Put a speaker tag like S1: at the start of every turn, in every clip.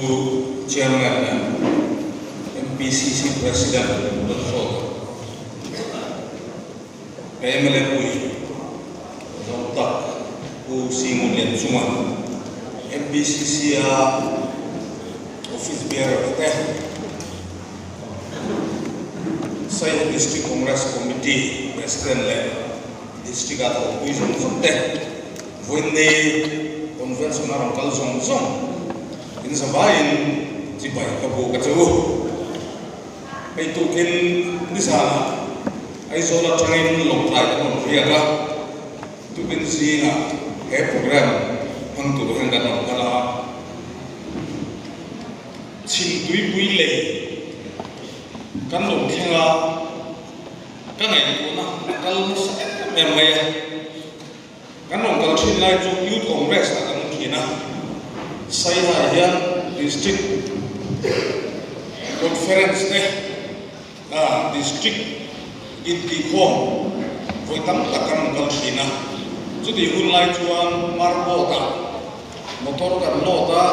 S1: to Chairman, MPCC President, PMLA Dr. Pu Simon Len Suman, MPCC Office Bearer Saya District Congress Committee President District atau Puison Sote Wende Convention orang Kalsong Song ini sabain cipai kabu kacau itu kin di sana ai sola trangin longlai kan riaga itu kin sina program untuk berhendak kala cintui buile kan lo kira kan itu na kalau memang kan lo kalau cinta itu youth congress akan kina saya yang district conference district inti home voi tam takkan kalau kina jadi ulai cuan marbota motor kan lota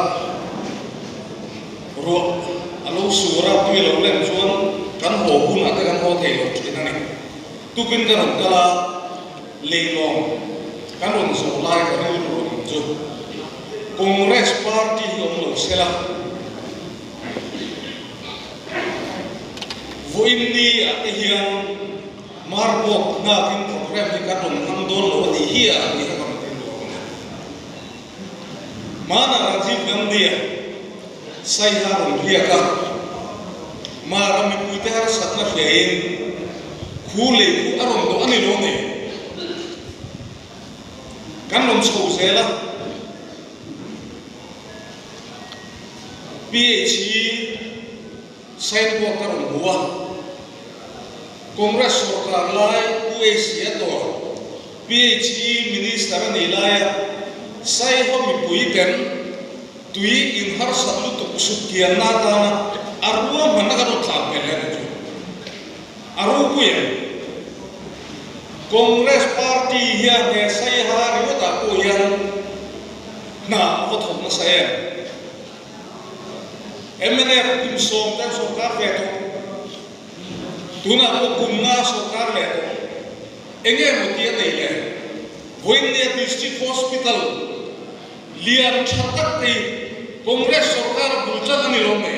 S1: ro alo sura tu lo len cuan kan hobun atau kan hotel kina ni tu pun kan kala leilong kan on solai kan ro jo Congress Party yang sela voini yang marbot na kin program di kadon handol lo di hia di kadon mana Rajiv Gandhi saya harun dia ka mara mi putar satna fiain khule ku aron do ani lo ne kan nom so sela PhD sain water buah Kongres Sorkar lai UAC atau PhD Minister nilai saya hobi puikan tui inhar satu tu sukian nata arwah mana kalau tampilnya itu arwah puya Kongres Parti yang saya hari itu aku yang nah aku tahu saya MNF tim som dan sokar leto tuna ko kumna sokar leto enge mutia nele Voindia District Hospital lian chatak te Kongres Sorkar bulcha ni lome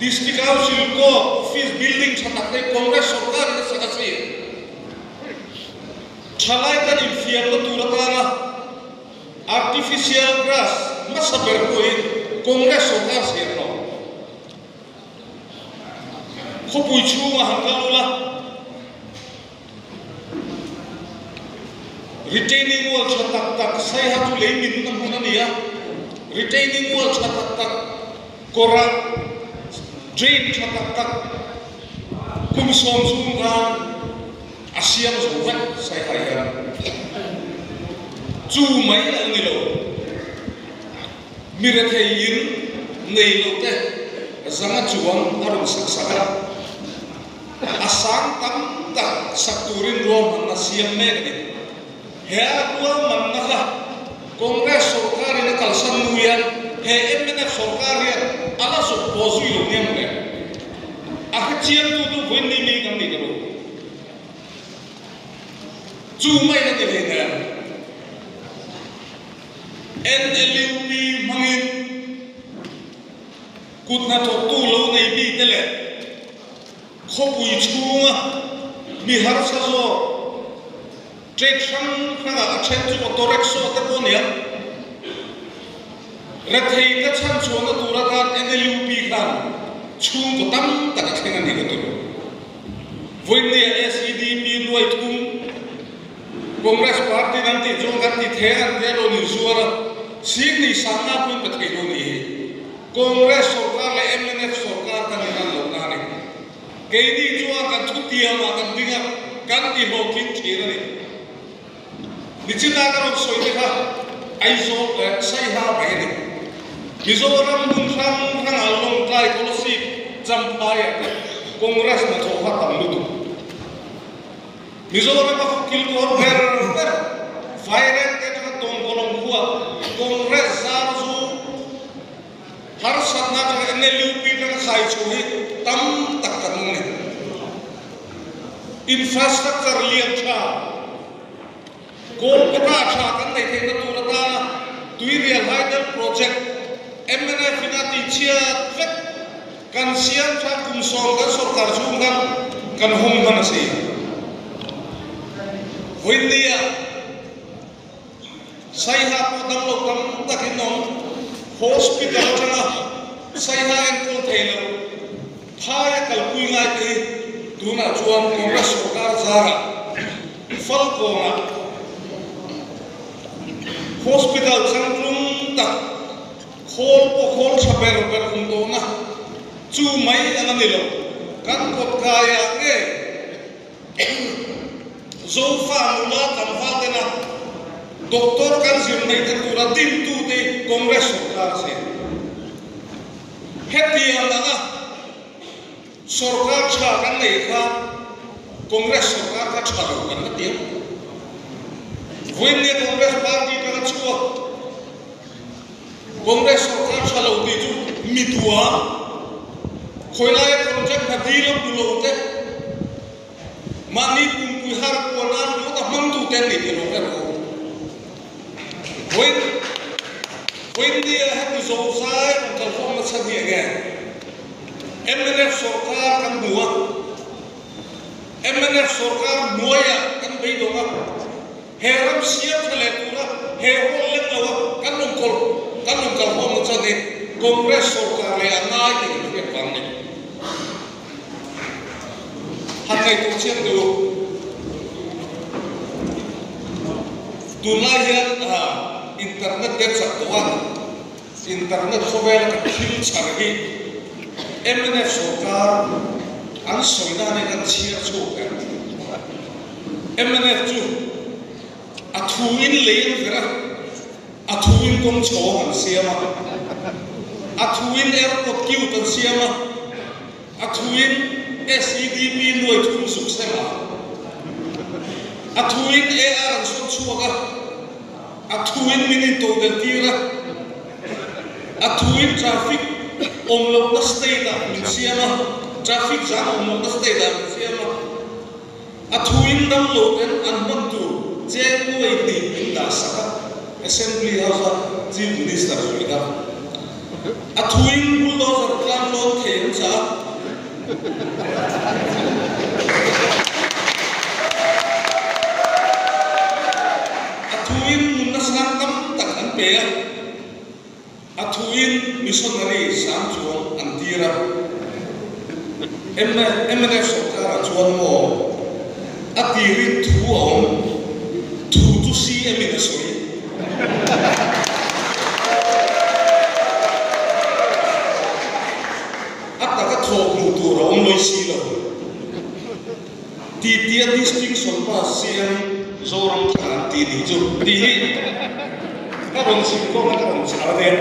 S1: District Council ko office building chatak te Kongres Sorkar ni sakasi chalai kan infial lo turatana artificial grass masa berkoi Kongres Sorkar sierno kopui chuma hangalula retaining wall chatak tak saya hatu lemin namuna dia retaining wall chatak tak korak drain chatak tak kumsom sungan asiam zuwat saya hayam chu mấy là người lộ mira thầy yến người lộ thế rằng chuang arum sắc sắc asang tam tak saturin ruam nasiam meg hea dua manaka Kongres Sorkar ini kalsan nuyan he MNF Sorkar ya ala so pozu lo nyamre akhir tu buin ni mi kami karo chu mấy là cái này NLUP mangin kutna to tu lo nei bi tele khopui chunga mi har sa zo trade sang khanga achen chu motorek so te bonia rathei ka chan chona tura ka NLUP khan chung ko tam ta ka thenga ni ko tu voinia SEDP loi thum Congress Party nanti jongat ti thean te lo ni suara Sini sana pun betul ni. Kongres Sorkar le MNF Sorkar kan dengan lokal ni. Kini cuma kan cuti yang akan dengar kan di hokin kira ni. Dicita kan orang ini kan, aiso saya apa ini? Mizoram bukan kan along try polisi jampai Kongres macam apa tamu tu. Mizoram apa kil kor fire infrastructure lian cha Kolkata cha kan nei thei na turata tui real hydel project MNF finati chia vek kan siam cha kum som kan sarkar chung kan hom kan se hoindia sai ha ko dam lo tam takin nom hospital changa sai ha en ko thelo phaya kal pui ngai te tuna chuan Congress sarkar zara fal ko na hospital sanglum tak khol saber ber to na chu mai ananilo kan kot kaya nge zo fa mula kam fa tena doktor kan sim nei te tura din tu te Congress sarkar se heti ana sarkar cha kan nei kha Congress sarkar ka cha ro kan na tiam When Congress party ka chua Congress sarkar chalo ti chu mitua khoilai project na dilam dulote mani kum pu har ko nan lu ta mam tu ten ni lo ka ro when dia have to so sai on ka form na sa dia ge MNF sarkar kan mua MNF sarkar moya kan bei do ma heram siap kale pura herol le lawa kanum kol hom chane Congress sarkar le anai ki ke pang ne hanai tu chen do tunai ya internet get sakwa internet khovel ka thil chargi MNF sarkar an soida ne kan chia chu MNF chu athuin lein vera athuin kom chohan siama athuin airport kiu tan siama athuin SEDP noi thum suksema athuin AR so chuaga athuin minin to del tira athuin traffic omlo na state da min siama traffic jam omlo na state da min siama athuin dam lo ten an ban tu Jen Wei Di Inda Saka Assembly House Chief Minister Suida Athuin bulldozer klam lon khen cha Athuin munna sanam tak an pe Athuin missionary sam chuan an tira MNF sarkar chuan mo atirin thu om to see him in the story. After that talk mutura only see lo. Dia distinction pas siang zoram kanti di jo di. Karon sing ko karon sarden.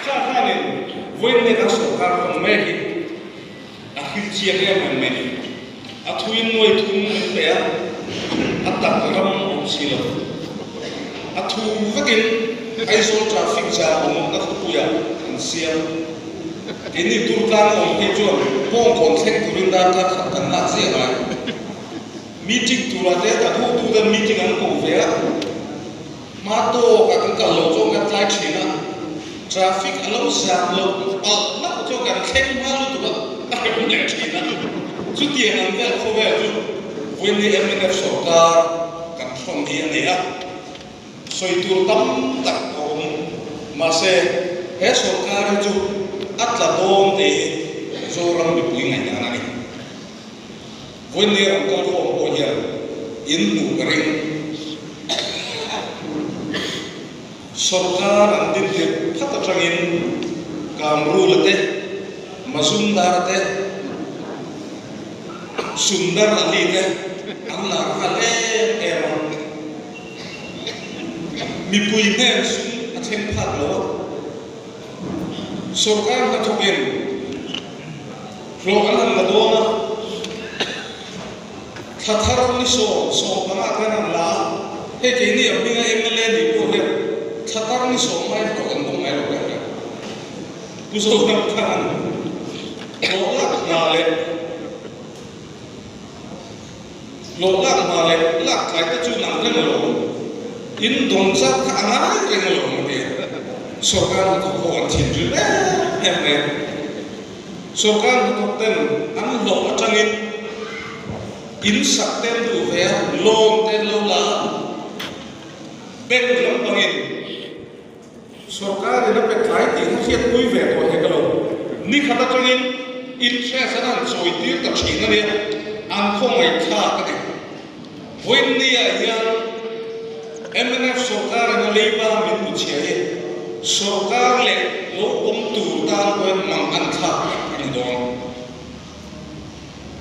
S1: Sahanin when the sarkar komegi akhir chia men athuin noi thum pe atak ram silo athu vakin aisol traffic jam na khuya siam ini turkan om hejon pong konsek turinda ka khatan na se ba meeting turate ta tu da meeting an ko ve ma to ka kan ka lo jo ka tlai china traffic alo jam lo al na ko jo kan khen ma lu tu I don't know China. So the Angel Hover, when the MNF sarkar kan from here there. So it will come that home. Mase, a sarkar ju atla don de zoram di puing ay nanani. When the Angel Hover here in Nugring sarkar andin de patatrangin kamrulate Mazumdarate Sundar Alite Allah Ale Eron Mipuine Sun Atem Padlo Sarkar Natogin Flogan Ladona Tatar Niso So Panatan La Hekini Abinga MLA di Poher Tatar Niso Mai Flogan Dong Mai Logan Puso Kan lộ lạc mà lệ lạc cái ta chú nằm lên lộ in đồng sát thả ngã lên lộ mà đi सरकार को चिंजु em này सरकार को tên ăn lộ trăng in sắc tên đủ về lon tên lâu là bên lắm bằng in सरकार ini pekai tiga siat kui về của cái lâu ni khata trăng in xe sẽ làm rồi tiêu tập chỉ nó đi ăn không ngày tha cái này với ni à MNF सरकार ini leba min uciai सरकार ले लो तुरता कोई मंगन था इन दोनों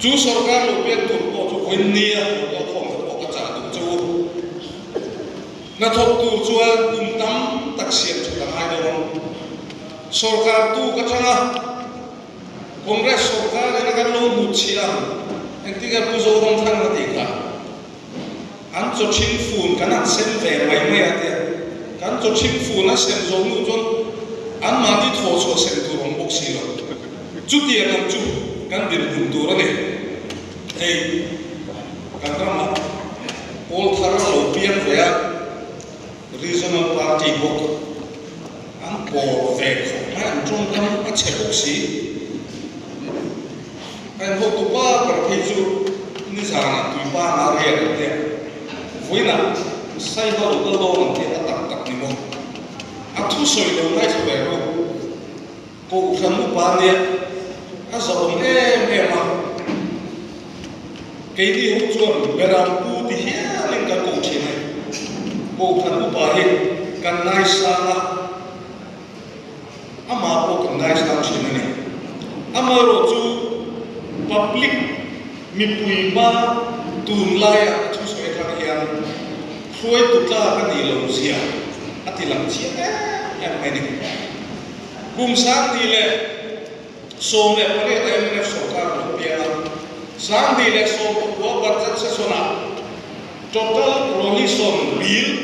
S1: जो सरकार लोग भी तुरको जो कोई निया वो कौन सा वो कच्चा जो ना तो तुरजुआ तुमतम तकसीम जो तमाही दोनों सरकार तू कच्चा ना कांग्रेस सरकार ने कर लो मुच्छिया इंती कर पुजो रंग थांग नतीका अन जो चिंफून करना सेम वे मैं आते kan cho chim fu na sem zo nu jon an ma di tho cho sem tu rong bok si lo chu ti an chu kan dir dum tu ra ne ei kan ra ma all thar lo pian ya regional party bok an po ve kho ma an chong tam a che bok si an ho tu pa par thei chu ni sa na tu pa na re de voi na sai ho lo lo na te thu soi đầu ngay cho về luôn cụ thân một ba niệm các dòng em mà cái đi hút chuồn về làm cụ thì hết lên cả cụ chỉ này cụ thân một ba hiện cần ngay sang ama cụ cần ngay sang chỉ này ama rồi chú public mi pui ba tuôn lại thu soi thằng hiền khôi tụt ra cái gì lòng xia ati làm chia em này đi cùng sáng đi lệ sôm lệ có lẽ em nên sổ cả một bia sáng đi lệ sôm của vật chất sẽ sôm nào total prohibition bill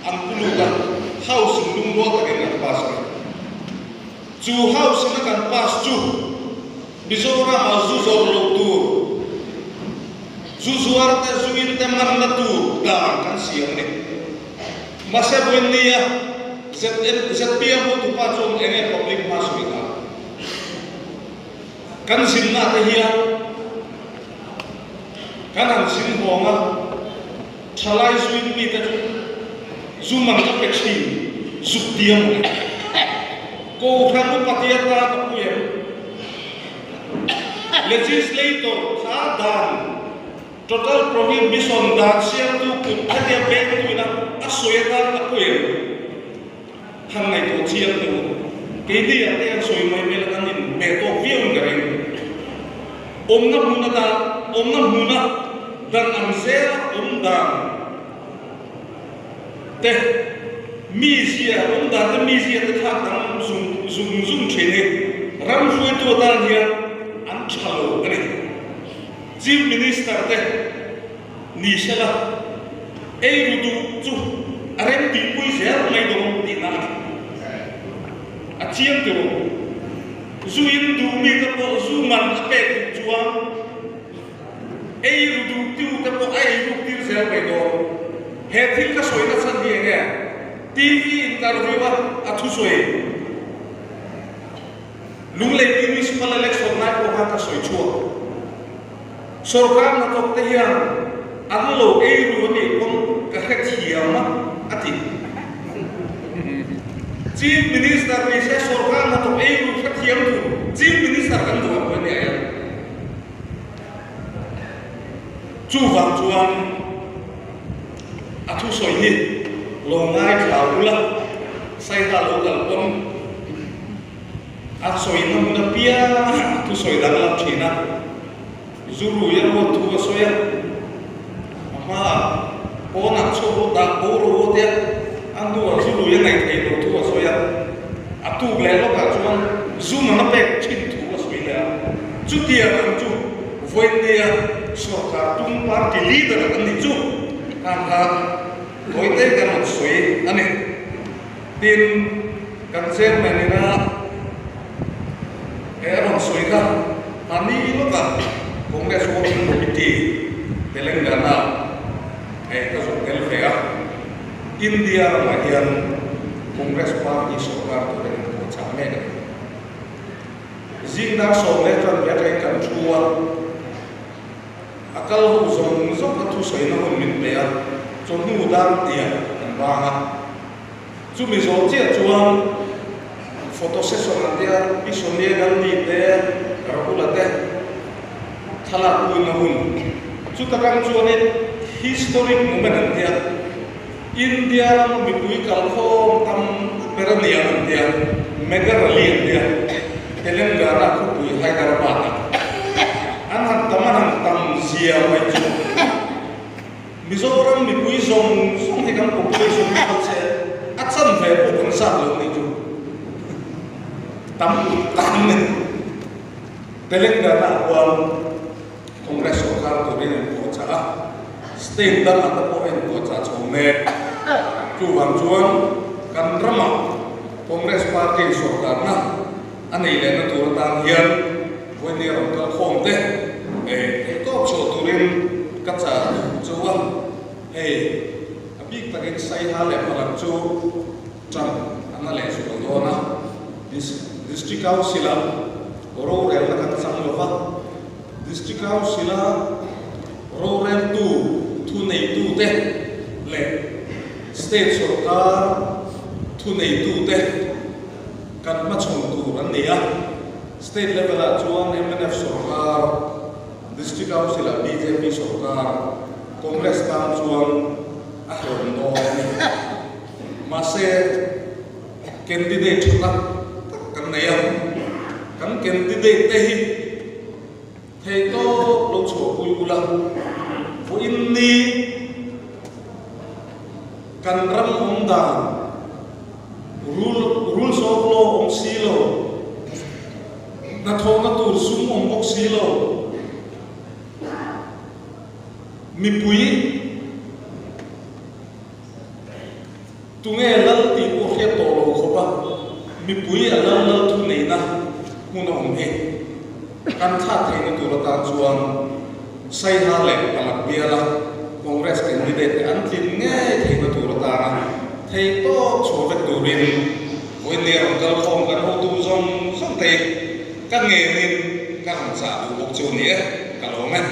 S1: ăn puluhan house lung lo cái này pass chu house nó cần pass chu bizora mà zuzor lo tu zuzuar te zuin te man na tu da kan siang này masa buenia ZPM tu pacong ene public masuk kan sinna te hiya kan an sin honga thalai suin mi te zuman ka pekhin zuktiam ko thang patia ta ta puyem legislator sa dan total prohibition dan siam tu put dia ben tu na asoyata apuyem thằng này tổ chiên từ cái gì ở đây soi mấy mấy là anh nhìn mẹ tổ viên cái này ôm nó muốn na dan ăn dễ ôm dan thế mi gì à ôm dan thế mi gì à thế thằng đang dùng chuyện này ram suy tu dan hiền ăn chalo cái này chief minister thế ni sẽ là ai du chu arem ti pui sẽ lấy đồ đi na chiêm tu zuin tu mi ta po zu man pe chuang ei ru tu tu ta po ai ru ti se pe do he thil ka soi na san di nge tv interview a thu soi lung le municipal election na ko ha ka soi chua sarkar na to te hian an lo ei ru ni kom ka kha thiam ati chief minister ni se sarkar na to ei ru kha thiam tu chief minister kan do ko ne ai chu wang chuan a thu soi hi lo ngai thlau la sai ta lo kal pom a soi na mu na pia thu soi dang la thina zuru ya ro thu soi ya ma ko na chu da ko ro te an du zuru ya nai thei ro thu soi ya a tu gle lo ka chuan zoom na pe chin thu soi la chu tia kan chu voi tia sarkar tum party leader kan ni chu kan ha voi te kan soi ani tin kan chairman na eron soi ka ani lo kan Congress Working Committee Telangana ka tel fea India mahian Congress Party Sarkar to den ko chame ne zingda so letran vetai kan chuan akal ho zong zong ka thu sei na hon min plea chon nu dan tia kan ba ha chu mi zo che chuan photo session an dia bi sonia gandhi te rakula te thala ku na hun chu takang chuan historic moment an dia India mi pui kal khom tam perania an dia mega rally an dia Telangana ku pui Hyderabad an han taman tam zia mai chu Mizoram mi pui zong song he kan population ko che atsan ve ko kan sa lo ni chu tam ne Telangana wan Congress Sarkar to rin ko cha state dan at po en ko cha chome chu wang chuan kan rama Congress Party Sarkar na anei le na tur tan hian voini ram kal khom te to cho turin ka cha chuwa abik takin sai ha le palang chu tram anale su do na district council ro rel na kan sang lova district council ro rel tu nei tu te le state Sarkar tu nei tu te kan ma chong tu ran nia state level a chuan MNF Sarkar district council BJP Sarkar Congress tan chuan a hon no mase candidate ta kan nia kan candidate te hi thei to lo cho pui ula vo inni kan ram om da rules of law om silo na thona tur sum om bok silo mi pui tunge lal ti ko khia to lo khopa mi pui alal lal thu nei na mun om he kan tha thei na tur ta chuan sai ha le kalak biala Congress candidate an tin nge thei na tur ta na thei to chove turin voi ne ram kal khom kan ho tu zong te ka nge nin ka han sa du bok chu ni ka lo men